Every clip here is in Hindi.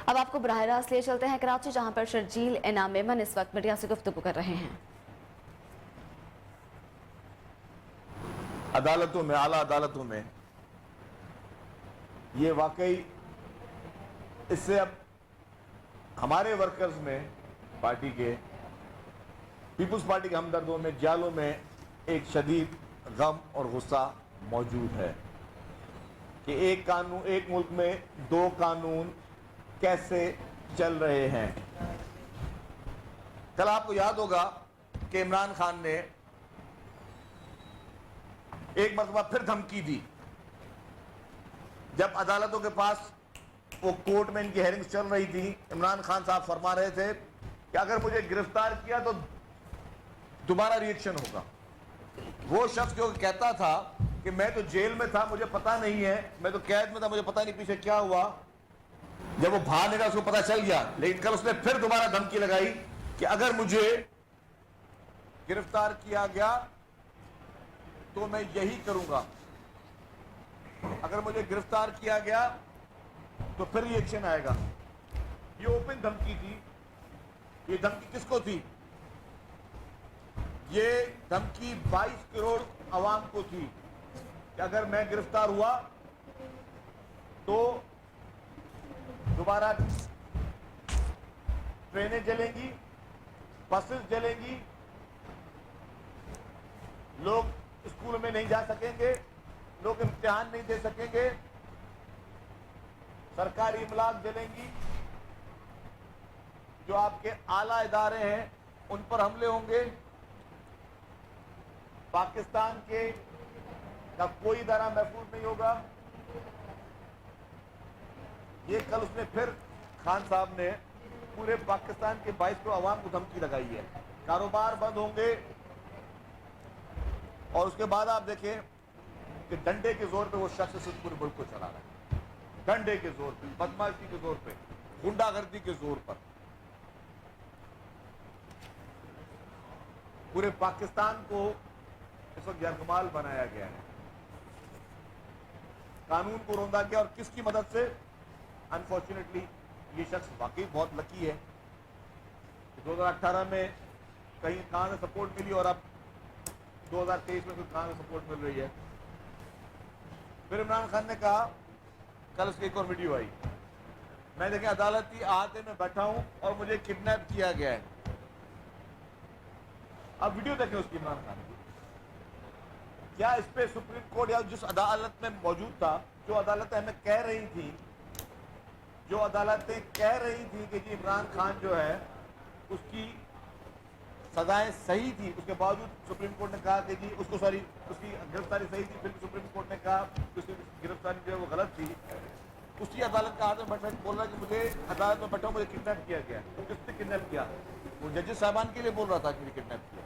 अब आपको बराह रास्त ले चलते हैं कराची, जहां पर शर्जील इनाम मेमन इस वक्त मीडिया से गुफ्तगू कर रहे हैं। अदालतों में, आला अदालतों में ये वाकई, इससे अब हमारे वर्कर्स में, पार्टी के, पीपुल्स पार्टी के हमदर्दों में, जालों में एक शदीद गम और गुस्सा मौजूद है कि एक कानून, एक मुल्क में दो कानून कैसे चल रहे हैं। कल आपको याद होगा कि इमरान खान ने एक मरतबा फिर धमकी दी जब अदालतों के पास वो कोर्ट में इनकी हेयरिंग्स चल रही थी। इमरान खान साहब फरमा रहे थे कि अगर मुझे गिरफ्तार किया तो दोबारा रिएक्शन होगा। वो शख्स जो कहता था कि मैं तो जेल में था, मुझे पता नहीं है, मैं तो कैद में था, मुझे पता नहीं पीछे क्या हुआ, जब वो बाहर निकला उसको पता चल गया। लेकिन कल उसने फिर दोबारा धमकी लगाई कि अगर मुझे गिरफ्तार किया गया तो मैं यही करूंगा, अगर मुझे गिरफ्तार किया गया तो फिर रिएक्शन आएगा। ये ओपन धमकी थी। ये धमकी किसको थी? ये धमकी 22 करोड़ अवाम को थी कि अगर मैं गिरफ्तार हुआ तो दोबारा ट्रेनें जलेंगी, बसेस जलेंगी, लोग स्कूल में नहीं जा सकेंगे, लोग इम्तिहान नहीं दे सकेंगे, सरकारी इमलाक जलेंगी, जो आपके आला इदारे हैं उन पर हमले होंगे, पाकिस्तान के का कोई इदारा महफूज नहीं होगा। ये कल उसने फिर, खान साहब ने पूरे पाकिस्तान के 22 करोड़ अवाम को धमकी लगाई है। कारोबार बंद होंगे और उसके बाद आप देखें कि डंडे के जोर पे वो शख्स इस पूरे मुल्क को चला रहा है, डंडे के जोर पे, बदमाशी के जोर पे, गुंडागर्दी के जोर पर। पूरे पाकिस्तान को इस वक्त यरगमाल बनाया गया है, कानून को रौंदा गया। और किसकी मदद से? अनफॉर्चुनेटली ये शख्स वाकई बहुत लकी है कि 2018 में कहीं कहां से सपोर्ट मिली और अब 2023 में कहां से सपोर्ट मिल रही है। फिर इमरान खान ने कहा, कल उसकी एक और वीडियो आई, मैं देखें अदालती अहाते में बैठा हूं और मुझे किडनैप किया गया है। अब वीडियो देखें उसकी, इमरान खान की। क्या इस पे सुप्रीम कोर्ट या जिस अदालत में मौजूद था, जो अदालतें हमें कह रही थी, जो अदालतें कह रही थी कि जी इमरान खान जो है उसकी सजाएं सही थी, उसके बावजूद सुप्रीम कोर्ट ने कहा कि जी उसको, सॉरी, उसकी गिरफ्तारी सही थी, फिर सुप्रीम कोर्ट ने कहा कि उसकी गिरफ्तारी जो है वो गलत थी। उसी अदालत का आदमी बैठा बोल रहा है कि मुझे अदालत में बैठा हूं, मुझे किडनैप किया गया। तो किसने किडनैप किया? वो जजेस साहबान के लिए बोल रहा था कि किडनैप किया।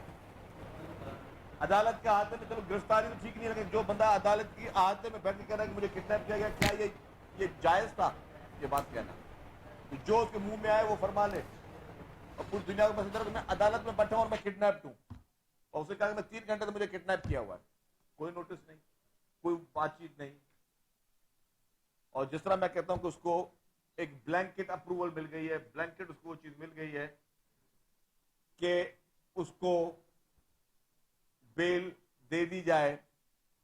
अदालत के हाथ में, चलो गिरफ्तारी तो ठीक नहीं है, लेकिन जो बंदा अदालत की हाथ में बैठ के कह रहा है कि मुझे किडनैप किया गया, क्या ये जायज था ये बात कहना? कि जो उसके मुंह में आए वो फरमा ले और पूरी दुनिया को मैसेज, मैं अदालत में बैठा हूं और मैं किडनैप्ड हूं, और उसे कहा कि मैं 3 घंटे से मुझे किडनैप किया हुआ है, कोई नोटिस नहीं, कोई बातचीत नहीं। और जिस तरह मैं कहता हूं कि उसको एक ब्लैंकेट अप्रूवल मिल गई है, ब्लैंकेट उसको वो चीज मिल गई है कि उसको बेल दे दी जाए,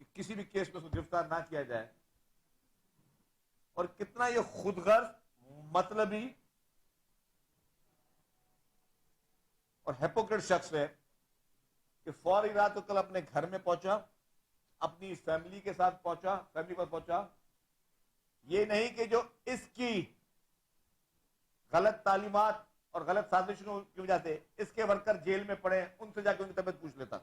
कि किसी भी केस में उसको गिरफ्तार ना किया जाए। और कितना ये खुदगर्ज, मतलबी और हिपोक्रेट शख्स है कि फौरी रात को कल अपने घर में पहुंचा, अपनी फैमिली के साथ पहुंचा, फैमिली पर पहुंचा। ये नहीं कि जो इसकी गलत तालीमात और गलत साजिशों की वजह से इसके वर्कर जेल में पड़े, उनसे जाकर उनकी तबीयत पूछ लेता।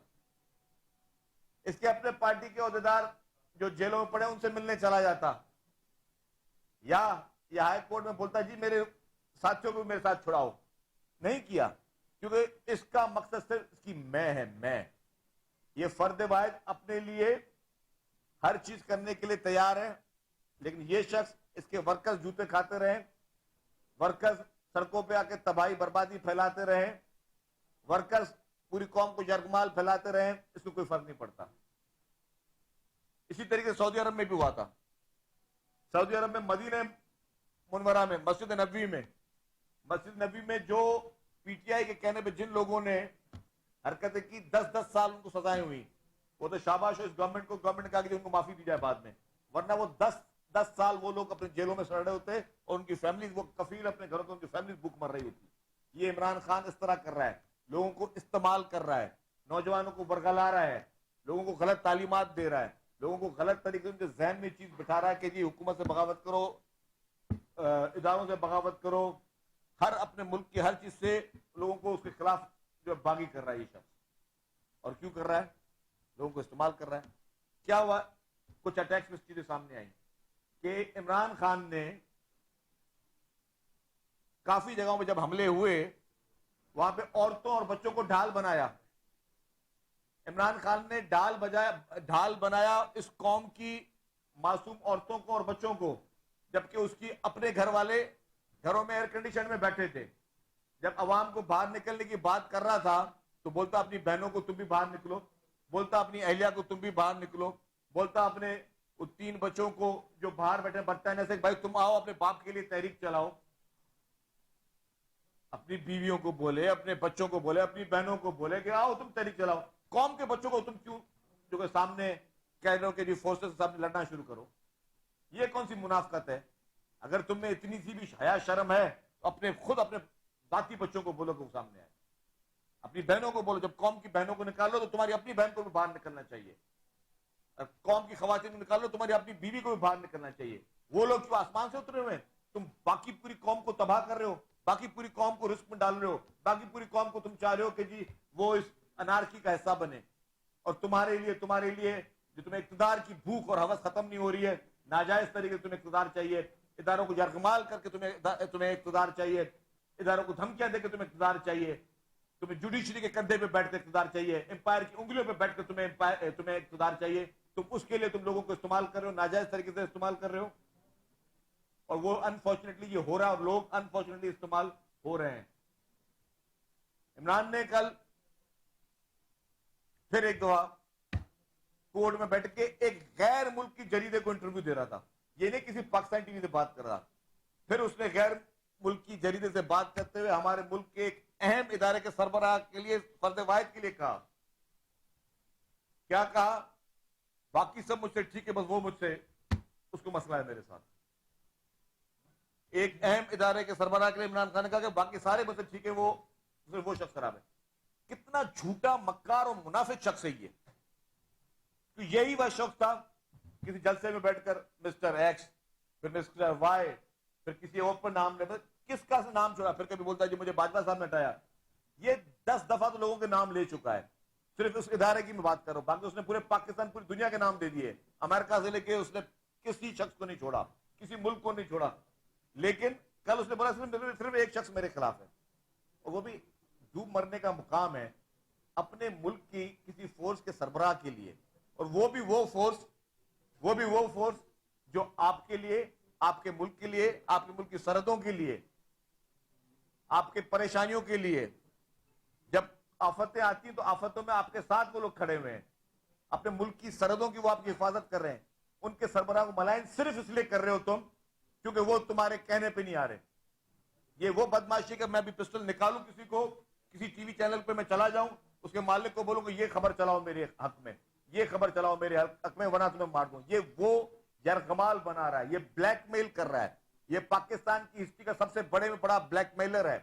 इसके अपने पार्टी के ओहदेदार जो जेलों में पड़े उनसे मिलने चला जाता, या यह हाई कोर्ट में बोलता जी मेरे साथियों को मेरे साथ छुड़ाओ। नहीं किया, क्योंकि इसका मकसद सिर्फ इसकी मैं है, मैं। ये फर्द वाहिद अपने लिए हर चीज करने के लिए तैयार है, लेकिन ये शख्स, इसके वर्कर्स जूते खाते रहे, वर्कर्स सड़कों पे आके तबाही बर्बादी फैलाते रहे, वर्कर्स पूरी कौम को यरगमाल फैलाते रहे, इसको कोई फर्क नहीं पड़ता। इसी तरीके से सऊदी अरब में भी हुआ था। सऊदी अरब में मदीने मुनवरा में, मस्जिद नबी में जो पीटीआई के कहने पे जिन लोगों ने हरकतें की, 10-10 साल उनको सजाएं हुई, वो तो शाबाश हो इस गवर्नमेंट को, गवर्नमेंट कहा कि उनको माफी दी जाए बाद में, वरना वो 10 साल वो लोग अपने जेलों में सड़ रहे होते और उनकी फैमिली, वो कफील अपने घरों में, उनकी फैमिली भूख मर रही होती। ये इमरान खान इस तरह कर रहा है, लोगों को इस्तेमाल कर रहा है, नौजवानों को बरगला रहा है, लोगों को गलत तालीमात दे रहा है, लोगों को गलत तरीके से उनके जहन में चीज बिठा रहा है कि जी हुकूमत से बगावत करो, इदारों से बगावत करो, हर अपने मुल्क की हर चीज से लोगों को उसके खिलाफ जो बागी कर रहा है ये शख्स। और क्यों कर रहा है? लोगों को इस्तेमाल कर रहा है। क्या हुआ? कुछ अटैक्स में चीजें सामने आई कि इमरान खान ने काफी जगहों पे जब हमले हुए वहां पे औरतों और बच्चों को ढाल बनाया। इमरान खान ने ढाल बनाया इस कौम की मासूम औरतों को और बच्चों को, जबकि उसकी अपने घर वाले घरों में एयर कंडीशन में बैठे थे। जब अवाम को बाहर निकलने की बात कर रहा था तो बोलता अपनी बहनों को तुम भी बाहर निकलो, बोलता अपनी अहलिया को तुम भी बाहर निकलो, बोलता अपने 3 बच्चों को जो बाहर बैठे बरताने से, भाई तुम आओ अपने बाप के लिए तहरीक चलाओ। अपनी बीवियों को बोले, अपने बच्चों को बोले, अपनी बहनों को बोले कि आओ तुम तहरीक चलाओ। कौम के बच्चों को तुम क्यों जो के सामने कह रहे हो कि जी फोर्सेस के सामने लड़ना शुरू करो? ये कौन सी मुनाफकत है? अगर तुम में इतनी सी भी हया शर्म है तो अपने जाती बच्चों को बोलो कि वो सामने आए, अपनी बहनों को बोलो। जब कौम की बहनों को निकालो तो तुम्हारी अपनी बहन को भी बाहर निकलना चाहिए, कौम की खवातीन को निकालो तुम्हारी अपनी बीवी को भी बाहर निकलना चाहिए। वो लोग जो आसमान से उतरे हुए हैं, तुम बाकी पूरी कौम को तबाह कर रहे हो, बाकी पूरी कौम को रिस्क में डाल रहे हो, बाकी पूरी कौम को तुम चाह रहे हो कि जी वो इस अनारकी का हिस्सा बने। और तुम्हारे लिए जो तुम्हें इक्तदार की भूख और हवस खत्म नहीं हो रही है, नाजायज तरीके से तुम्हें इक्तदार चाहिए, इदारों को यरगमाल करके तुम्हें इक्तदार चाहिए, इदारों को धमकियां देकर तुम्हें इक्तदार चाहिए, तुम्हें जुडिशरी के कंधे पे बैठकर इक्तदार चाहिए, एम्पायर की उंगलियों पे बैठकर तुम्हें इक्तदार चाहिए। तुम उसके लिए तुम लोगों को इस्तेमाल कर रहे हो, नाजायज तरीके से इस्तेमाल कर रहे हो, और वो अनफॉर्चुनेटली ये हो रहा है और लोग अनफॉर्चुनेटली इस्तेमाल हो रहे हैं। इमरान ने कल फिर एक दफा कोर्ट में बैठ के एक गैर मुल्क की जरीदे को इंटरव्यू दे रहा था। ये नहीं किसी पाकिस्तान टीवी से बात कर रहा। फिर उसने गैर मुल्क की जरीदे से बात करते हुए हमारे मुल्क के एक अहम इदारे के सरबराह के लिए, फर्द वाहिद के लिए कहा। क्या कहा? बाकी सब मुझसे ठीक है, बस वो मुझसे, उसको मसला है मेरे साथ। एक अहम इदारे के सरबराह के लिए इमरान खान ने कहा कि बाकी सारे मुझसे ठीक है, वो शख्स खराब है। कितना झूठा, मक्कार और मुनाफिक शख्स है ये। तो यही वह शख्स था किसी जलसे में बैठकर मिस्टर एक्स, फिर मिस्टर वाई, फिर किसी और पर नाम ले, किसका से नाम छोड़ा, फिर कभी बोलता है जी मुझे बाजवा साहब ने हटाया। ये 10 दफा तो लोगों के नाम ले चुका है। सिर्फ उस इदारे की मैं बात कर रहा हूं, बाकी उसने पूरे पाकिस्तान, पूरी दुनिया के नाम दे दिए। अमेरिका से लेके उसने किसी शख्स को नहीं छोड़ा, किसी मुल्क को नहीं छोड़ा। लेकिन कल उसने बोला सिर्फ एक शख्स मेरे खिलाफ है, और वो भी डूब मरने का मुकाम है अपने मुल्क की किसी फोर्स के सरबराह के लिए। और वो भी वो फोर्स जो आपके लिए, आपके मुल्क के लिए, आपके मुल्क की सरहदों के लिए, आपके परेशानियों के लिए, जब आफतें आती हैं तो आफतों में आपके साथ वो लोग खड़े हुए हैं, अपने मुल्क की सरहदों की वो आपकी हिफाजत कर रहे हैं। उनके सरबराह को मलाइन सिर्फ इसलिए कर रहे हो तुम क्योंकि वो तुम्हारे कहने पे नहीं आ रहे। ये वो बदमाशी कि मैं भी पिस्टल निकालूं किसी को, किसी टीवी चैनल पे मैं चला जाऊं, उसके मालिक को बोलूंगा ये खबर चलाओ मेरे हक में, ये खबर चलाओ मेरे हक में, वरना तुम्हें मार दूं। ये वो यरगमाल बना रहा है, ये ब्लैकमेल कर रहा है। ये पाकिस्तान की हिस्ट्री का सबसे बड़े में बड़ा ब्लैकमेलर है।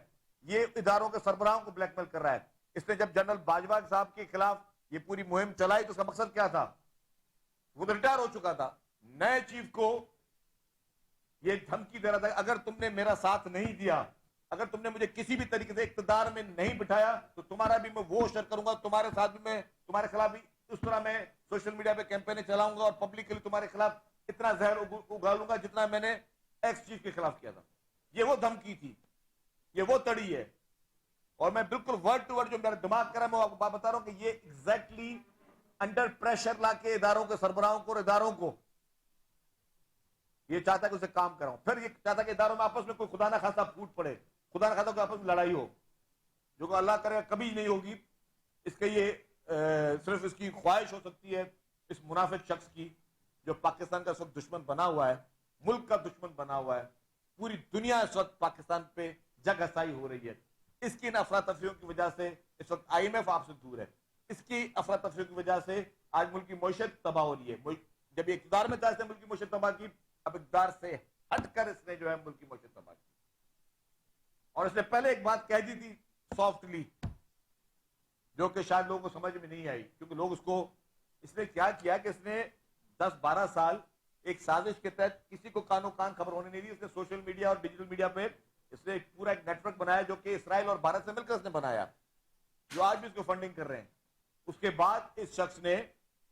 ये इदारों के सरबराहों को ब्लैकमेल कर रहा है। इसने जब जनरल बाजवा साहब के खिलाफ ये पूरी मुहिम चलाई तो उसका मकसद क्या था? वो तो रिटायर हो चुका था। नए चीफ को ये धमकी दे रहा था, अगर तुमने मेरा साथ नहीं दिया, अगर तुमने मुझे किसी भी तरीके से इक्तदार में नहीं बिठाया तो तुम्हारा भी मैं वो असर करूंगा, तुम्हारे साथ भी मैं, तुम्हारे खिलाफ भी उस तरह मैं सोशल मीडिया पे कैंपेन चलाऊंगा और पब्लिकली तुम्हारे खिलाफ इतना जहर उगालूंगा जितना मैंने एक्स चीफ के खिलाफ किया था। ये वो धमकी थी, ये वो तड़ी है। और मैं बिल्कुल वर्ड टू वर्ड जो मेरा दिमाग कर रहा है मैं आपको बता रहा हूं कि ये एग्जैक्टली अंडर प्रेशर लाके इदारों के सरबराहों को और इदारों को ये चाहता है कि उसे काम कराऊं। फिर ये चाहता है कि इदारों में आपस में कोई खुदा ना खासा फूट पड़े, खुदा ना खासा कोई आपस में लड़ाई हो, जो कि अल्लाह करे कभी नहीं होगी। इसके ये सिर्फ इसकी ख्वाहिश हो सकती है इस मुनाफिक शख्स की जो पाकिस्तान का सब दुश्मन बना हुआ है, मुल्क का दुश्मन बना हुआ है। पूरी दुनिया इस वक्त पाकिस्तान पे जगहसाई हो रही है। इसकी इन अफरा तफरियों की वजह से इस वक्त IMF आपसे दूर है। इसकी अफरा तफरियों की वजह से आज मुल्क की मईशत तबाह हो रही है। जब इक़्तिदार में था इसने मुल्क की मईशत तबाह की, अब इक़्तिदार से हटकर इसने जो है मुल्क की मईशत तबाह की। और इसने पहले एक बात कह दी थी सॉफ्टली, जो कि शायद लोगों को समझ में नहीं आई, क्योंकि लोग उसको, इसने क्या किया कि इसने 10-12 साल एक साजिश के तहत किसी को कानो कान खबर होने नहीं दी। इसने सोशल मीडिया और डिजिटल मीडिया पे इसने पूरा एक नेटवर्क बनाया, जो कि इसराइल और भारत से मिलकर इसने बनाया, जो आज भी इसको फंडिंग कर रहे हैं। उसके बाद इस शख्स ने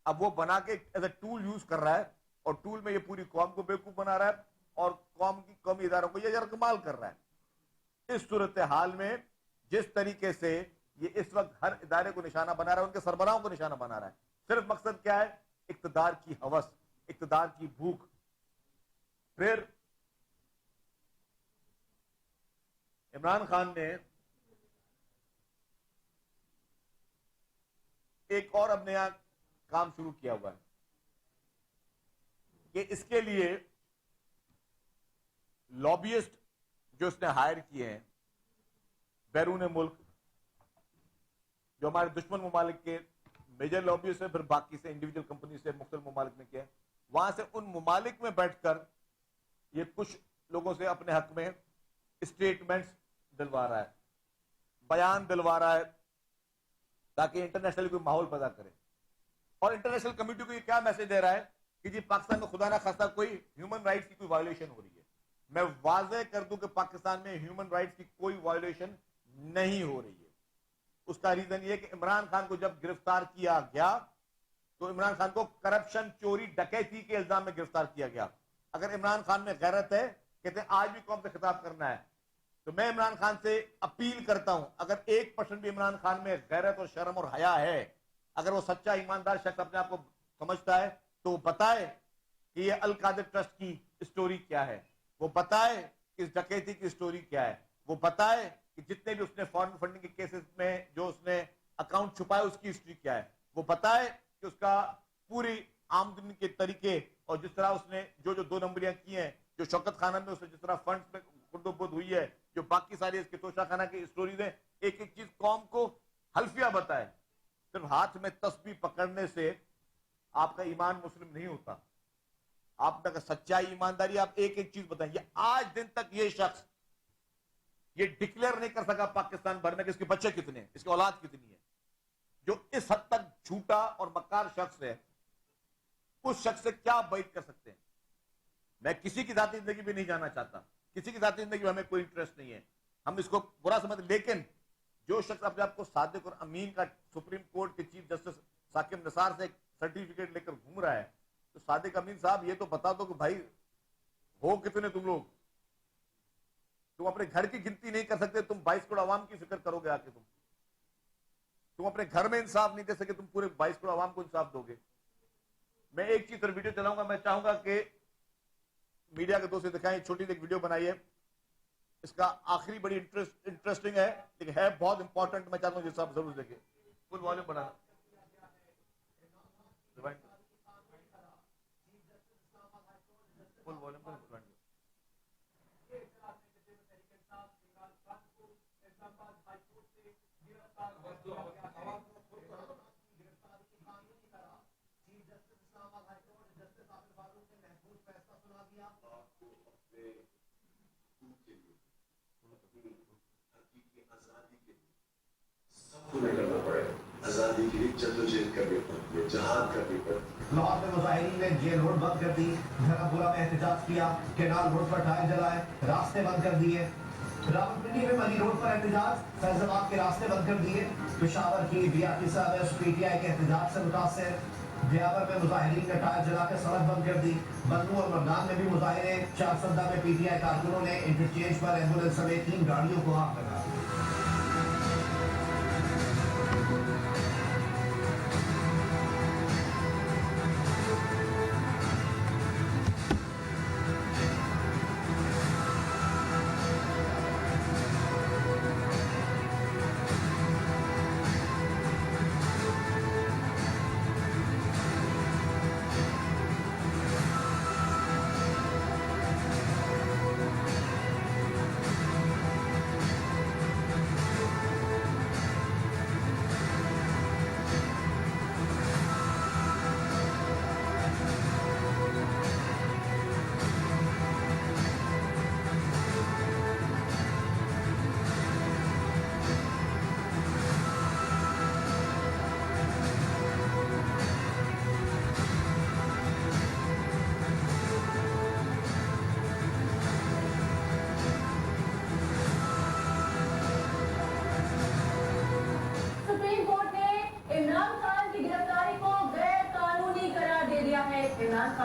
अब वो बना के एज ए टूल यूज कर रहा है, और टूल में ये पूरी कौम को बेवकूफ बना रहा है और कौमी इदारों को ये यरकमाल कर रहा है। इस सूरत हाल में जिस तरीके से ये इस वक्त हर इदारे को निशाना बना रहा है, उनके सरबराहों को निशाना बना रहा है, सिर्फ मकसद क्या है? इक्तदार की हवस, इक्तदार की भूख। फिर इमरान खान ने एक और अब नया काम शुरू किया हुआ है कि इसके लिए लॉबियस्ट जो उसने हायर किए हैं बैरून मुल्क, जो हमारे दुश्मन ममालिक के मेजर लॉबियस्ट है, फिर बाकी से इंडिविजुअल कंपनी से मुख्तलिफ ममालिक में किया, वहां से उन ममालिक में बैठकर ये कुछ लोगों से अपने हक में स्टेटमेंट्स दिलवा रहा है, बयान दिलवा रहा है, ताकि इंटरनेशनल कोई माहौल पैदा करे। और इंटरनेशनल कम्युनिटी को ये क्या मैसेज दे रहा है कि जी पाकिस्तान में खुदा ना खास्ता कोई ह्यूमन राइट्स की कोई वायलेशन हो रही है। मैं वाज़ेह कर दूं कि पाकिस्तान में ह्यूमन राइट्स की कोई वायलेशन नहीं हो रही है। उसका रीजन ये कि इमरान खान को जब गिरफ्तार किया गया तो इमरान खान को करप्शन, चोरी, डकैती के इल्जाम में गिरफ्तार किया गया। अगर इमरान खान में गैरत है, कहते हैं आज भी कौम से खिताब करना है, तो मैं इमरान खान से अपील करता हूं, अगर 1% भी इमरान खान में गैरत और शर्म और हया है, अगर वो सच्चा ईमानदार शख्स अपने आप को समझता है, तो वो बताए कि ये अल कादिर ट्रस्ट की स्टोरी क्या है, वो बताए कि इस डकैती की स्टोरी क्या है, वो बताए कि जितने भी उसने फॉरेन फंडिंग के केसेस में जो उसने अकाउंट छुपाए उसकी हिस्ट्री क्या है, वो बताए कि उसका पूरी आमदनी के तरीके और जिस तरह उसने जो 2 नंबरियां की हैं, जो शौकत खाना में उसने जिस तरह फंड्स में खुर्दोबुद हुई है, जो बाकी सारी इसके तोशा खाना की स्टोरीज है, एक एक चीज कौम को हल्फिया बताए। सिर्फ हाथ में तस्बीह पकड़ने से आपका ईमान मुस्लिम नहीं होता। आपने अगर सच्चाई, ईमानदारी, आप एक एक चीज बताएं। आज दिन तक ये शख्स ये डिक्लेयर नहीं कर सका पाकिस्तान भर में कि इसके बच्चे कितने हैं, इसकी औलाद कितनी है। जो इस हद तक झूठा और मक्कार शख्स है, उस शख्स से क्या बैत कर सकते हैं। मैं किसी की जाती जिंदगी भी नहीं जाना चाहता, किसी की जाती जिंदगी में हमें कोई इंटरेस्ट नहीं है, हम इसको बुरा समझ, लेकिन जो शख्स अपने आप को सादिक और अमीन का सुप्रीम कोर्ट के चीफ जस्टिस साकिब निसार से सर्टिफिकेट लेकर घूम रहा है, तो सादिक अमीन साहब ये तो बता दो कि भाई हो कितने तुम लोग। तुम अपने घर की गिनती नहीं कर सकते, तुम 22 करोड़ आवाम की फिक्र करोगे आके। तुम अपने घर में इंसाफ नहीं दे सके, तुम पूरे 22 करोड़ आवाम को इंसाफ दोगे। मैं एक चीज पर वीडियो चलाऊंगा, मैं चाहूंगा कि मीडिया के दोस्त दिखाएं, छोटी सी वीडियो बनाई है, इसका आखिरी बड़ी इंटरेस्टिंग है, लेकिन है बहुत इंपॉर्टेंट। मैं चाहता हूं जिस आप जरूर देखें। फुल वॉल्यूम बढ़ाना, फुल वॉल्यूम पर। आजादी के लिए जद्दोजहद करनी पड़ती है, जहाद करनी पड़ती है। लाहौर में मुजाहिरीन ने जेल रोड बंद कर दी, धर्मपुरा में एहतजाज किया, केनाल रोड पर टायर जलाए, रास्ते बंद कर दिए। रावलपिंडी में मली रोड पर एहतजाज, फैजाबाद के रास्ते बंद कर दिए। पेशावर की बियाकिसा में PTI के एहतजाज से मुतासर, ब्यावर में मुजाहिरीन ने टायर जलाकर सड़क बंद कर दी। बन्नू और मरदान में भी मुजाहिरे, चारसदा में PTI कारकुनों ने इंटरचेंज पर एम्बुलेंस समेत 3 गाड़ियों को आग लगा।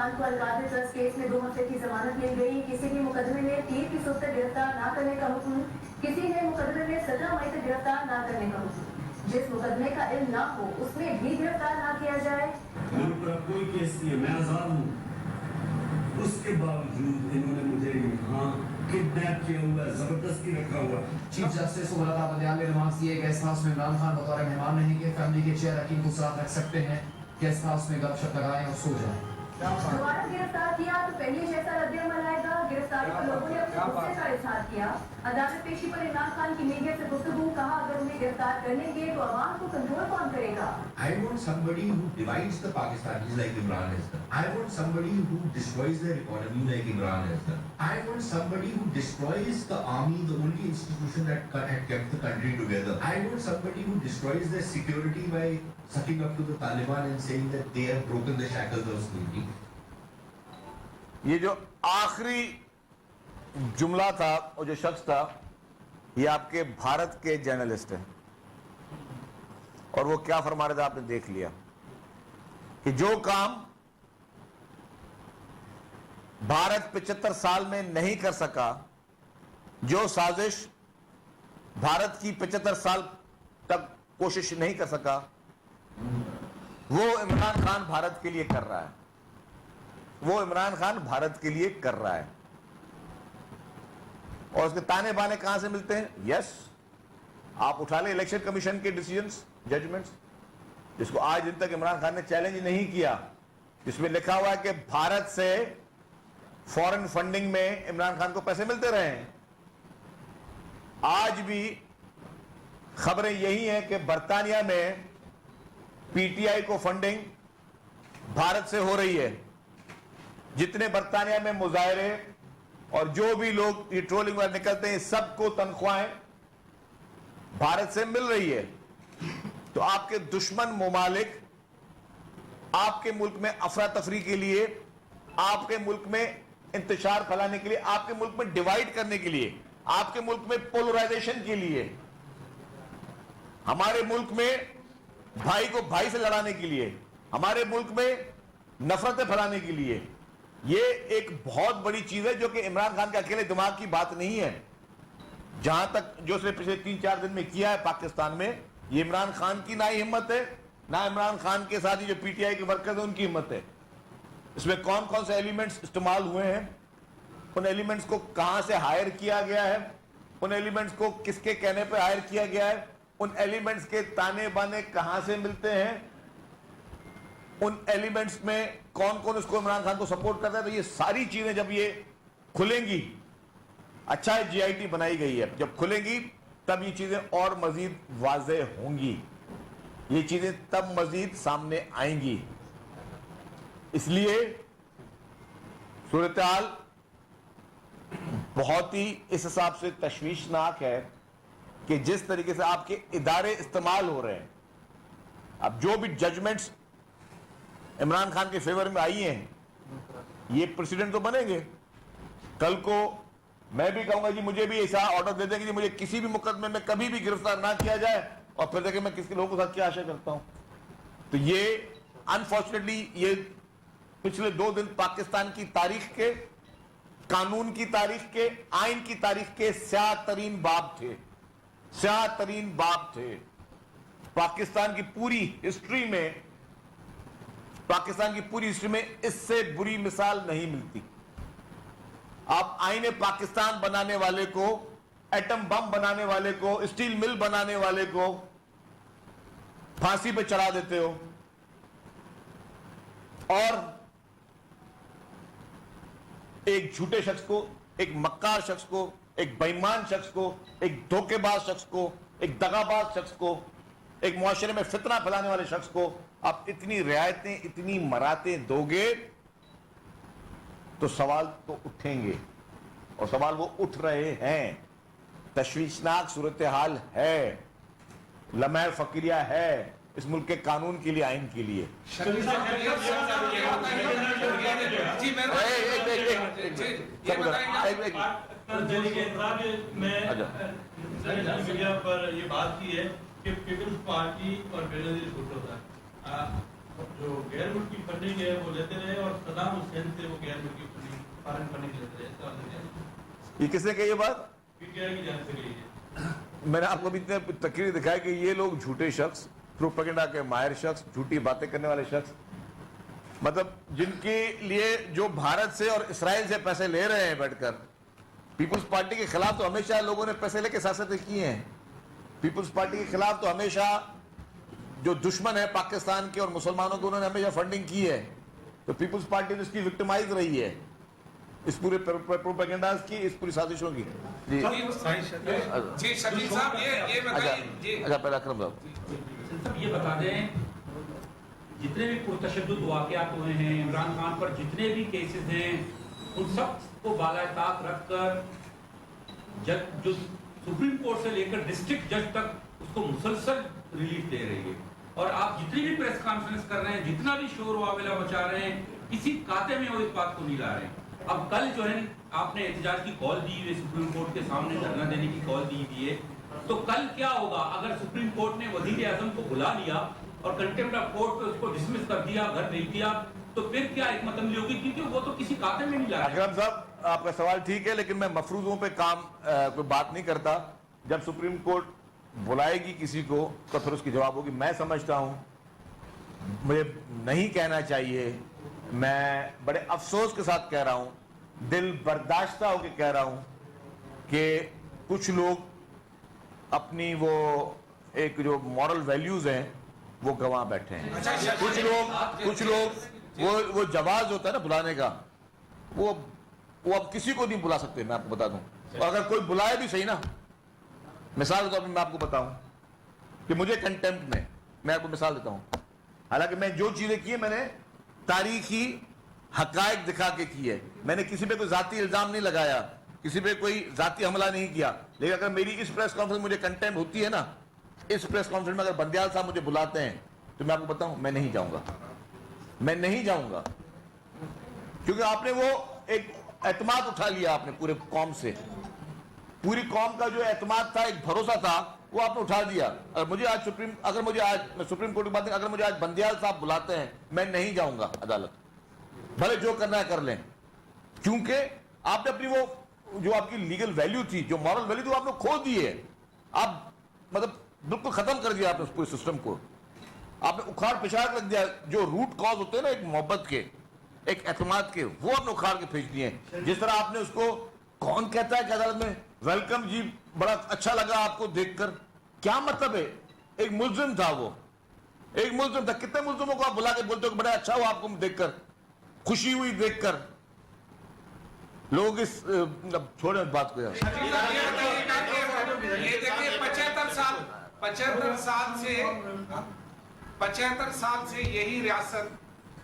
खान को अलकादर ट्रस्ट केस में 2 हफ्ते की जमानत मिल गई। किसी भी मुकदमे में 30 की सूरत तक गिरफ्तार न करने का हुक्म, किसी ने मुकदमे में 17 मई तक गिरफ्तार न करने का हुक्म। जिस मुकदमे का इल्म न हो उसमें भी गिरफ्तार न किया जाए। कोई केस नहीं है, मैं आजाद हूँ। उसके बावजूद इन्होंने मुझे यहाँ किडनैप किया हुआ है, जबरदस्ती रखा हुआ है। चीफ जस्टिस उमर बंदियाल ने रिमार्क्स दिए गेस्ट हाउस में इमरान खान बतौर मेहमान रहेंगे। फैमिली के चेयर हकीम को साथ रख सकते हैं। गेस्ट हाउस में गपशप लगाएं और सो जाएं। दोबारा गिरफ्तार किया तो पहले जैसा रद्द-ए-अमल आएगा। गिरफ्तारी पर लोगों ने अपने गुस्से का इजहार किया। अदालत पेशी पर इमरान खान की मीडिया से गुफ्तगू, कहा अगर उन्हें गिरफ्तार करेंगे तो अवाम को कंट्रोल कौन करेगा। I want somebody who divides the Pakistanis like Imran has done. I want somebody who destroys their economy like Imran has done. I want somebody who destroys the army, the only institution that had kept the country together. I want somebody who destroys their security by sucking up to the Taliban and saying that they have broken the shackles of security. ये जो आखिरी जुमला था और जो शख्स था, ये आपके भारत के जर्नलिस्ट हैं और वो क्या फरमा रहे थे आपने देख लिया कि जो काम भारत 75 साल में नहीं कर सका, जो साजिश भारत की 75 साल तक कोशिश नहीं कर सका, वो इमरान खान भारत के लिए कर रहा है। वो इमरान खान भारत के लिए कर रहा है और उसके ताने बाने कहां से मिलते हैं? यस, आप उठा ले इलेक्शन कमीशन के डिसीजंस, जजमेंट्स, जिसको आज दिन तक इमरान खान ने चैलेंज नहीं किया, जिसमें लिखा हुआ है कि भारत से फॉरेन फंडिंग में इमरान खान को पैसे मिलते रहे हैं। आज भी खबरें यही हैं कि बर्तानिया में पीटीआई को फंडिंग भारत से हो रही है। जितने बर्तानिया में मुजाहरे और जो भी लोग ये ट्रोलिंग वाले निकलते हैं, सबको तनख्वाहें भारत से मिल रही है। तो आपके दुश्मन मुमालिक आपके मुल्क में अफरा तफरी के लिए, आपके मुल्क में इंतशार फैलाने के लिए, आपके मुल्क में डिवाइड करने के लिए, आपके मुल्क में पोलराइजेशन के लिए, हमारे मुल्क में भाई को भाई से लड़ाने के लिए, हमारे मुल्क में नफरतें फैलाने के लिए, ये एक बहुत बड़ी चीज है जो कि इमरान खान के अकेले दिमाग की बात नहीं है। जहां तक जो उसने पिछले 3-4 दिन में किया है पाकिस्तान में, ये इमरान खान की ना ही हिम्मत है, ना इमरान खान के साथ ही जो पीटीआई के वर्कर्स हैं उनकी हिम्मत है। इसमें कौन कौन से एलिमेंट्स इस्तेमाल हुए हैं, उन एलिमेंट्स को कहां से हायर किया गया है, उन एलिमेंट्स को किसके कहने पर हायर किया गया है, उन एलिमेंट्स के ताने बाने कहां से मिलते हैं, उन एलिमेंट्स में कौन कौन इसको इमरान खान को सपोर्ट करता है, तो ये सारी चीजें जब ये खुलेंगी, अच्छा है जीआईटी बनाई गई है, जब खुलेंगी तब ये चीजें और मजीद वाज़ेह होंगी, ये चीजें तब मजीद सामने आएंगी। इसलिए सूरत-ए-हाल बहुत ही इस हिसाब से तशवीशनाक है कि जिस तरीके से आपके इदारे इस्तेमाल हो रहे हैं। अब जो भी जजमेंट्स इमरान खान के फेवर में आई हैं, ये प्रेसिडेंट तो बनेंगे। कल को मैं भी कहूंगा जी मुझे भी ऐसा ऑर्डर दे देंगे कि मुझे किसी भी मुकदमे में कभी भी गिरफ्तार ना किया जाए, और फिर देखिए मैं किसके लोगों के साथ क्या आशा करता हूं। तो ये अनफॉर्चुनेटली ये पिछले 2 दिन पाकिस्तान की तारीख के, कानून की तारीख के, आइन की तारीख के स्याह तरीन बाब थे, स्याह तरीन बाब थे। पाकिस्तान की पूरी हिस्ट्री में, पाकिस्तान की पूरी हिस्ट्री में इससे बुरी मिसाल नहीं मिलती। आप आईने पाकिस्तान बनाने वाले को, एटम बम बनाने वाले को, स्टील मिल बनाने वाले को फांसी पे चढ़ा देते हो, और एक झूठे शख्स को, एक मक्कार शख्स को, एक बेईमान शख्स को, एक धोखेबाज शख्स को, एक दगाबाज शख्स को, एक मुआशरे में फितना फैलाने वाले शख्स को आप इतनी रियायतें, इतनी मरातें दोगे तो सवाल तो उठेंगे, और सवाल वो उठ रहे हैं। तशवीशनाक सूरत हाल है, लम्हा फकीरिया है इस मुल्क के कानून के लिए, आइन के लिए। मीडिया पर ये बात की है कि पीपल्स पार्टी और बेनजीर भुट्टो था, जो गैर मुल्की फंडिंग है वो लेते रहे और सदाम हुसैन से वो गैर मुल्की फंडिंग फॉरेन फंडिंग लेते रहे, ऐसा नहीं है। ये किसने कही ये बात? पीटीआई की जान से गई है। मैंने आपको भी इतने तकरीर दिखाया कि ये लोग झूठे शख्स, प्रोपेगेंडा के माहिर शख्स, झूठी बातें करने वाले शख्स, मतलब जिनके लिए जो भारत से और इसराइल से पैसे ले रहे हैं बैठकर, पीपुल्स पार्टी के खिलाफ तो हमेशा लोगों ने पैसे लेके सियासतें की हैं। पीपुल्स पार्टी के खिलाफ तो हमेशा जो दुश्मन है पाकिस्तान के और मुसलमानों के, उन्होंने हमेशा फंडिंग की है। तो पीपुल्स पार्टी तो इसकी विक्टिमाइज रही है, इस पूरे प्रोपेगेंडास की, इस पूरी साजिशों की। जी जी शकील साहब ये बताइए जी। अच्छा पहले अकरम साहब ये बता दें, जितने भी पुरतशद्दुद वाक़यात हुए हैं, इमरान खान पर जितने भी केसेस हैं, उन सब को बालाताक रखकर जज जो सुप्रीम कोर्ट से लेकर डिस्ट्रिक्ट जज तक उसको मुसलसल रिलीफ दे रही है। और आप जितनी भी प्रेस कॉन्फ्रेंस कर रहे हैं, जितना भी शोर वावेला मचा रहे हैं, किसी खाते में वो इस बात को नहीं ला रहे हैं। अब कल जो है आपने एहतजाज की कॉल दी हुई है, सुप्रीम कोर्ट के सामने धरना देने की कॉल दी हुई है, तो कल क्या होगा अगर सुप्रीम कोर्ट ने वजीर आजम को बुला लिया और कंटेम्प्ट ऑफ कोर्ट पे उसको डिसमिस कर दिया, घर भेज दिया, तो फिर क्या हिकमत अमली होगी? क्योंकि वो तो किसी खाते में नहीं ला रहे। अकरम साहब आपका सवाल ठीक है, लेकिन मैं मफरूजों पे काम कोई बात नहीं करता। जब सुप्रीम कोर्ट बुलाएगी किसी को तो फिर उसकी जवाब होगी। मैं समझता हूं, मुझे नहीं कहना चाहिए, मैं बड़े अफसोस के साथ कह रहा हूं, दिल बर्दाश्ता होकर कह रहा हूं कि कुछ लोग अपनी वो एक जो मॉरल वैल्यूज हैं वो गंवा बैठे हैं। कुछ लोग वो जवाज होता है ना बुलाने का, वो अब किसी को नहीं बुला सकते। मैं आपको बता दूं, और अगर कोई बुलाए भी सही ना, मिसाल के तौर पर मैं आपको बताऊं कि मुझे कंटेम्प्ट में, मैं आपको मिसाल देता हूं, हालांकि मैं जो चीजें की है मैंने तारीखी हकायक दिखा के की है, मैंने किसी पे कोई जाती इल्जाम नहीं लगाया, किसी पे कोई जाती हमला नहीं किया। लेकिन अगर मेरी इस प्रेस कॉन्फ्रेंस मुझे कंटेम्प्ट होती है ना, इस प्रेस कॉन्फ्रेंस में अगर बंदियाल साहब मुझे बुलाते हैं तो मैं आपको बताऊं मैं नहीं जाऊंगा, मैं नहीं जाऊंगा। क्योंकि आपने वो एक एतमाद उठा लिया, आपने पूरे कौम से, पूरी कौम का जो एतमाद था, एक भरोसा था, वो आपने उठा दिया। अगर मुझे आज सुप्रीम कोर्ट की बात, अगर मुझे आज बंदियाल साहब बुलाते हैं मैं नहीं जाऊंगा अदालत, भले जो करना है कर लें। क्योंकि आपने अपनी वो जो आपकी लीगल वैल्यू थी, जो मॉरल वैल्यू थी, वो आपने खो दी है। आप मतलब बिल्कुल खत्म कर दिया आपने उस पूरे सिस्टम को, आपने उखाड़ पिछाड़ रख दिया। जो रूट कॉज होते हैं ना एक मोहब्बत के, एक एतमाद के, वो आपने उखाड़ के फेंक दिए। जिस तरह आपने उसको, कौन कहता है कि अदालत में वेलकम जी बड़ा अच्छा लगा आपको देखकर, क्या मतलब है? एक मुल्जिम था, वो एक मुल्जिम था। कितने मुल्जिमों को आप बुला के बोलते हो कि बड़ा अच्छा हुआ आपको देखकर, खुशी हुई देखकर? लोग इस छोड़े बात को यार। ये देखिए 75 साल से यही रियासत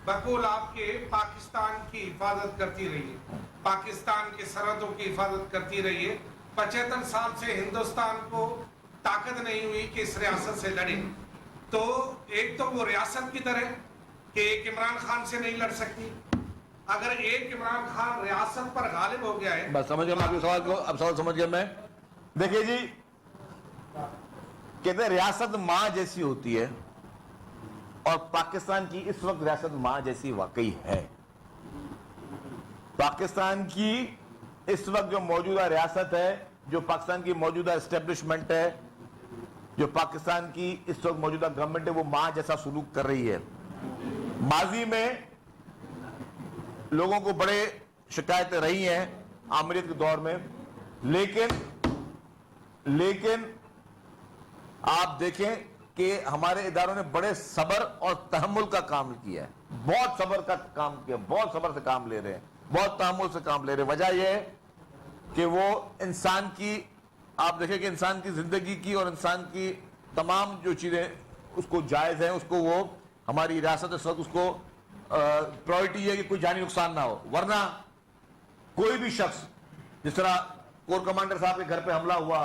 बकौल आपके पाकिस्तान की हिफाजत करती रही है, पाकिस्तान की सरहदों की हिफाजत करती रही है। 75 साल से हिंदुस्तान को ताकत नहीं हुई कि इस रियासत से लड़े। तो एक तो वो रियासत की तरह कि एक इमरान खान से नहीं लड़ सकती, अगर एक इमरान खान रियासत पर गालिब हो गया है। बस समझ गया मैं आपके सवाल को, अब सवाल समझ गया मैं। देखिए जी, कहते हैं रियासत मां जैसी होती है, और पाकिस्तान की इस वक्त रियासत मां जैसी वाकई है। पाकिस्तान की इस वक्त जो मौजूदा रियासत है, जो पाकिस्तान की मौजूदा एस्टेब्लिशमेंट है, जो पाकिस्तान की इस वक्त मौजूदा गवर्नमेंट है, वो मां जैसा सुलूक कर रही है। माजी में लोगों को बड़े शिकायतें रही हैं आमरीत के दौर में, लेकिन आप देखें कि हमारे इदारों ने बड़े सब्र और तहम्मुल का काम किया है, बहुत सब्र का काम किया, बहुत सब्र से काम ले रहे हैं, बहुत तहम्मुल से काम ले रहे हैं। वजह यह है कि वो इंसान की, आप देखें कि इंसान की जिंदगी की और इंसान की तमाम जो चीजें उसको जायज है, उसको वो हमारी रियासत इस वक्त उसको प्रायोरिटी है कि कोई जानी नुकसान ना हो। वरना कोई भी शख्स, जिस तरह कोर कमांडर साहब के घर पे हमला हुआ,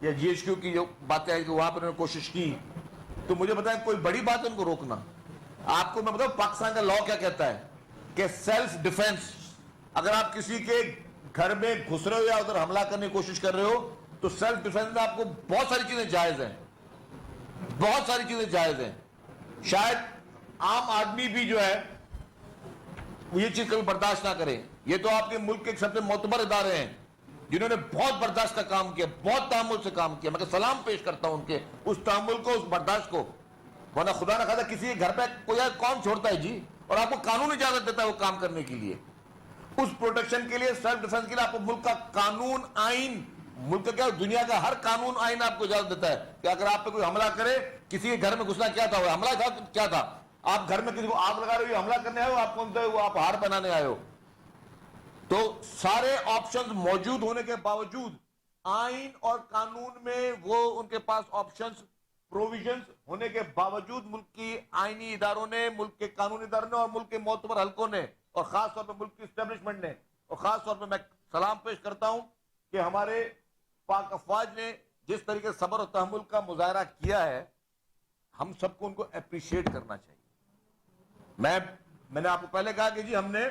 या जीएचक्यू की जो बातें आई कि वहां पर उन्होंने कोशिश की, तो मुझे बताएं कोई बड़ी बात है उनको रोकना? आपको मैं बताऊं पाकिस्तान का लॉ क्या कहता है कि सेल्फ डिफेंस, अगर आप किसी के घर में घुस रहे हो या उधर हमला करने की कोशिश कर रहे हो, तो सेल्फ डिफेंस में आपको बहुत सारी चीजें जायज हैं, बहुत सारी चीजें जायज हैं। शायद आम आदमी भी जो है वो ये चीज कभी बर्दाश्त ना करे। ये तो आपके मुल्क के सबसे मोतबर इदारे हैं जिन्होंने बहुत बर्दाश्त का काम किया, बहुत तहम्मुल से काम किया। मैं सलाम पेश करता हूं उनके उस तहम्मुल को, उस बर्दाश्त को। वरना खुदा ना खादा किसी के घर पे कोई कौन छोड़ता है जी, और आपको कानून इजाजत देता है वो काम करने के लिए, उस प्रोटेक्शन के लिए, सेल्फ डिफेंस के लिए आपको मुल्क का कानून, आइन, मुल्क का क्या दुनिया का हर कानून आइन आपको इजाजत देता है कि अगर आप पे कोई हमला करे, किसी के घर में घुसना क्या था, वो हमला था, क्या था, आप घर में किसी को आग लगा रहे हो, हमला करने आए हो, आप कौन सा वो आप हार बनाने आए हो। तो सारे ऑप्शंस मौजूद होने के बावजूद आइन और कानून में वो उनके पास ऑप्शंस, प्रोविजंस होने के बावजूद मुल्क की आईनी इदारों ने, मुल्क के कानूनी इदारों ने और मुल्क के मोतबर हलकों ने और खास तौर पर मुल्क की एस्टेब्लिशमेंट ने, और खास तौर पर मैं सलाम पेश करता हूं कि हमारे पाक अफवाज ने जिस तरीके से सब्र और तहम्मुल का मुजाहरा किया है, हम सबको उनको अप्रिशिएट करना चाहिए। मैंने आपको पहले कहा कि जी हमने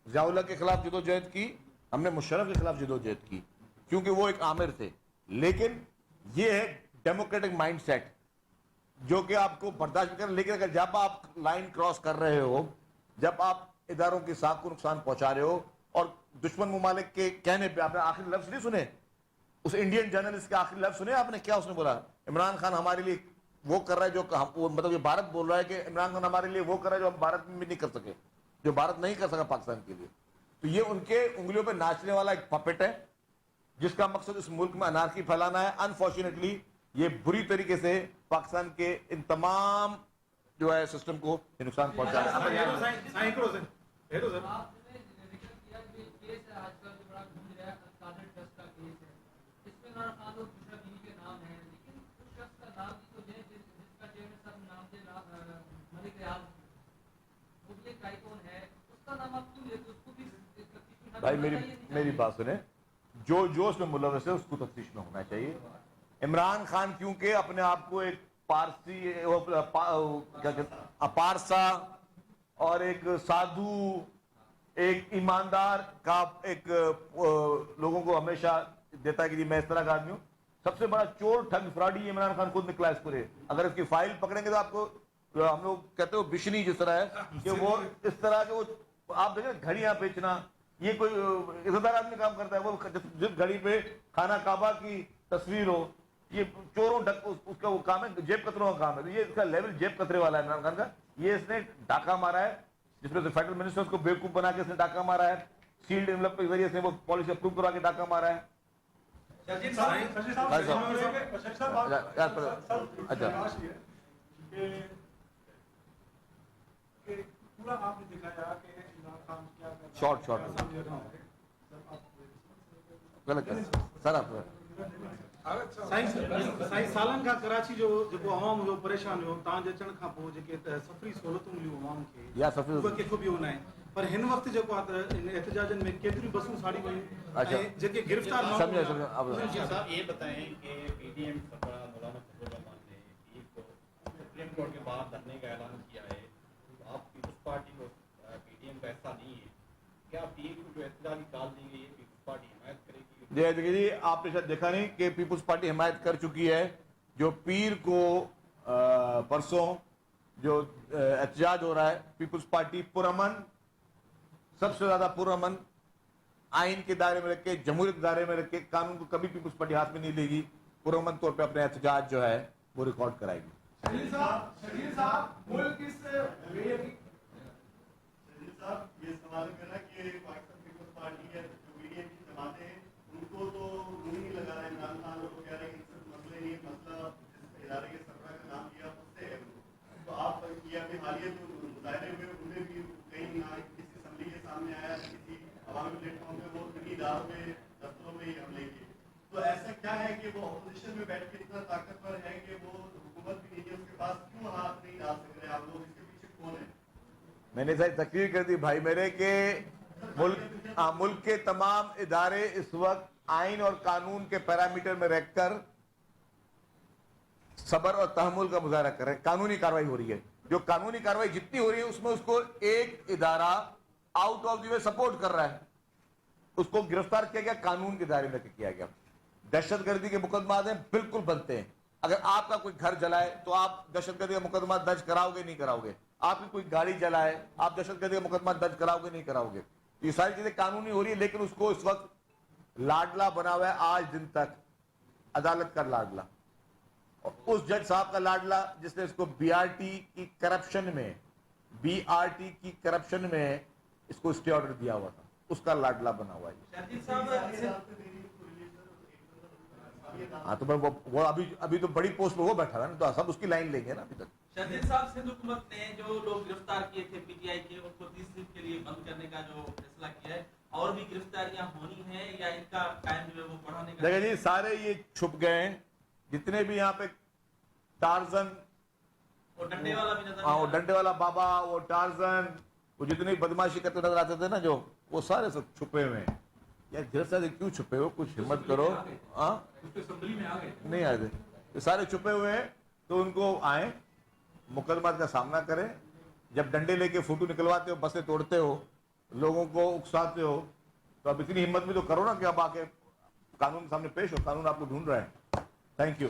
ज़ियाउल्लाह के खिलाफ जदोजहद की, हमने मुशर्रफ के खिलाफ जदोजहद की क्योंकि वो एक आमिर थे, लेकिन ये है डेमोक्रेटिक माइंडसेट जो कि आपको बर्दाश्त कर। लेकिन अगर जब आप लाइन क्रॉस कर रहे हो, जब आप इदारों की साख को नुकसान पहुंचा रहे हो, और दुश्मन मुमालिक के कहने पे आपने आखिरी लफ्ज नहीं सुने, उस इंडियन जर्नलिस्ट के आखिरी लफ्ज सुने आपने, क्या उसने बोला? इमरान खान हमारे लिए वो कर रहा है जो मतलब ये भारत बोल रहा है कि इमरान खान हमारे लिए वो कर रहा है जो हम भारत में भी नहीं कर सके, जो भारत नहीं कर सका पाकिस्तान के लिए। तो ये उनके उंगलियों पे नाचने वाला एक पपेट है जिसका मकसद इस मुल्क में अनारकी फैलाना है। अनफॉर्चुनेटली ये बुरी तरीके से पाकिस्तान के इन तमाम जो है सिस्टम को नुकसान पहुंचा है। भाई मेरी बात सुने, जो उसमें मुलव्वस है उसको तफ्तीश में होना चाहिए। इमरान खान क्योंकि अपने आप को एक पारसी पारसा और एक साधु, एक ईमानदार का एक लोगों को हमेशा देता है कि मैं इस तरह का आदमी हूं। सबसे बड़ा चोर, ठग, फ्रॉडी इमरान खान खुद निकला इस पूरे। अगर इसकी फाइल पकड़ेंगे तो आपको, हम लोग कहते हो बिशनी जिस तरह है कि वो इस तरह के, वो आप देखें घड़ियां बेचना, ये कोई इज्जतदार आदमी काम करता है? वो जिस घड़ी पे खाना काबा की तस्वीर हो, ये चोरों उसका वो काम है, जेब कतरों का काम है। तो ये इसका लेवल जेब कतरे वाला है इमरान खान का। ये इसने डाका मारा है, जिसमें से फेडरल मिनिस्टर्स को बेवकूफ बना के इसने डाका मारा है, सील्ड एनवेलप के जरिए से वो पॉलिसी अप्रूव करवा के डाका मारा है। पूरा आपने दिखाया कि इमरान खान क्या कर शॉर्ट सर आप साईं सालन का कराची जो जेको अवाम जो परेशान हो तां जे अचण खां पोइ जेके सफ़री सहूलियतूं मिलियूं अवाम खे या सफ़री उहे केको बि न आहे, पर हिन वक़्तु जेको आहे त इन एहतजाजन में केतिरियूं बसूं साड़ी वयूं। अच्छा, जेके गिरफ्तार समझो साहब ये बताएं कि पीडीएम सरबराह मौलाना फजल रहमान ने पीर को सुप्रीम कोर्ट के बाहर धरने का ऐलान किया है। आप पीपल्स पार्टी को, पीडीएम का ऐसा नहीं है, क्या पीर को जो एहतजाज की कॉल दी गई है पीपल्स पार्टी हिमायत करेगी? जी, आपने शायद देखा नहीं कि पीपल्स पार्टी हिमायत कर चुकी है। जो पीर को परसों जो एहतजाज हो रहा है, पीपल्स पार्टी पुरअमन, सबसे ज्यादा पुरअमन, आइन के दायरे में रख के, जमहूरियत के दायरे में रख के, कानून को कभी पीपल्स पार्टी हाथ में नहीं लेगी, पुरअमन तौर पे अपने एहतजाज जो है वो रिकॉर्ड कराएगी। शहीद साहब मुल्क इस ये सवाल कर रहा है कि पाकिस्तान पीपल्स पार्टी है जो पीडीएम की जमातें हैं उनको तो मुंह नहीं लगा रहा है इमरान खान, लोग कह रहे हैं कि सिर्फ मसले नहीं, मसला जिस इदारे के सरबराह का नाम लिया उससे है। तो आप ये अभी हालिया जो मुजाहरे हुए उनमें भी कहीं ना किसी असम्बली के सामने आया, किसी अवामी प्लेटफॉर्म पे वो इन्हीं इदारों में, दफ्तरों में ही हमले किए। तो ऐसा क्या है कि वो अपोजिशन में बैठ के इतना ताकतवर है कि वो हुकूमत भी नहीं है उसके पास, क्यों हाथ नहीं डाल सक रहे आप लोग? इसके पीछे कौन है? मैंने सही तकरीर कर दी भाई मेरे के मुल्क के तमाम इदारे इस वक्त आइन और कानून के पैरामीटर में रहकर सब्र और तहम्मुल का मुजाहरा कर रहे हैं। कानूनी कार्रवाई हो रही है, जो कानूनी कार्रवाई जितनी हो रही है उसमें उसको एक इदारा out of the way support कर रहा है, उसको गिरफ्तार किया गया, कानून के दायरे में किया गया। दहशतगर्दी के मुकदमा बिल्कुल बनते हैं। अगर आपका कोई घर जलाए तो आप दहशतगर्दी का मुकदमा दर्ज कराओगे नहीं कराओगे? आपकी कोई गाड़ी जलाए, आप दहशतगर्दी का मुकदमा दर्ज कराओगे नहीं कराओगे? ये सारी चीजें कानूनी हो रही है, लेकिन उसको इस वक्त लाडला बना हुआ है आज दिन तक, अदालत का लाडला। और उस जज साहब का लाडला जिसने इसको बीआरटी की करप्शन में इसको स्टे ऑर्डर दिया हुआ था, उसका लाडला बना हुआ है। हाँ तो वो अभी तो बड़ी पोस्ट पे वो बैठा है ना, तो सब उसकी लाइन लेंगे ना अभी तक। शहजील साहब, सिंध हुकूमत ने जो लोग गिरफ्तार किए थे पीटीआई के, उनको 30 दिन के लिए बंद करने का जो फैसला किया है, और भी गिरफ्तारियां होनी है या इनका टाइम जो है वो बढ़ाने का? देखिए जी, सारे ये छुप गए हैं जितने भी यहाँ पे टार्जन, वो डंडे वाला भी नजर, हाँ वो डंडे वाला बाबा, वो टार्जन, वो जितनी बदमाशी करते नजर आते थे ना जो, वो सारे सब छुपे हुए हैं। यार गिरफ्तार क्यों छुपे हो, कुछ हिम्मत करो। हाँ असेंबली में आ गए, नहीं आए थे, ये सारे छुपे हुए हैं, तो उनको आए, मुकदमा का सामना करें। जब डंडे लेके फोटो निकलवाते हो, बसें तोड़ते हो, लोगों को उकसाते हो, तो अब इतनी हिम्मत भी तो करो ना कि अब आके कानून के सामने पेश हो, कानून आपको ढूंढ रहा है। Thank you.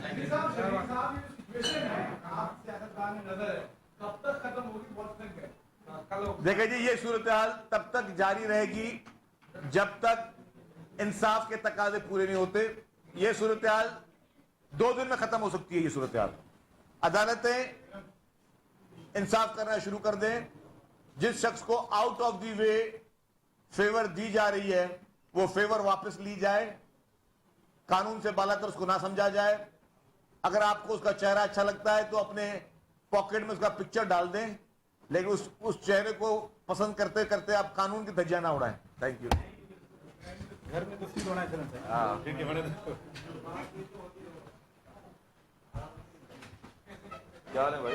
देखिए जी, ये सूरत हाल तब तक जारी रहेगी जब तक इंसाफ के तकाजे पूरे नहीं होते। ये सूरत हाल 2 दिन में खत्म हो सकती है। ये सूरत हाल, अदालतें इंसाफ करना शुरू कर दें, जिस शख्स को out of the way favour दी जा रही है वो फेवर वापस ली जाए, कानून से बालातर उसको ना समझा जाए। अगर आपको उसका चेहरा अच्छा लगता है तो अपने पॉकेट में उसका पिक्चर डाल दें, लेकिन उस चेहरे को पसंद करते करते आप कानून की धज्जियां ना उड़ाएं। Thank you. घर में कुश्ती होना चाहिए। हाँ ठीक है, बड़े क्या हाल है भाई?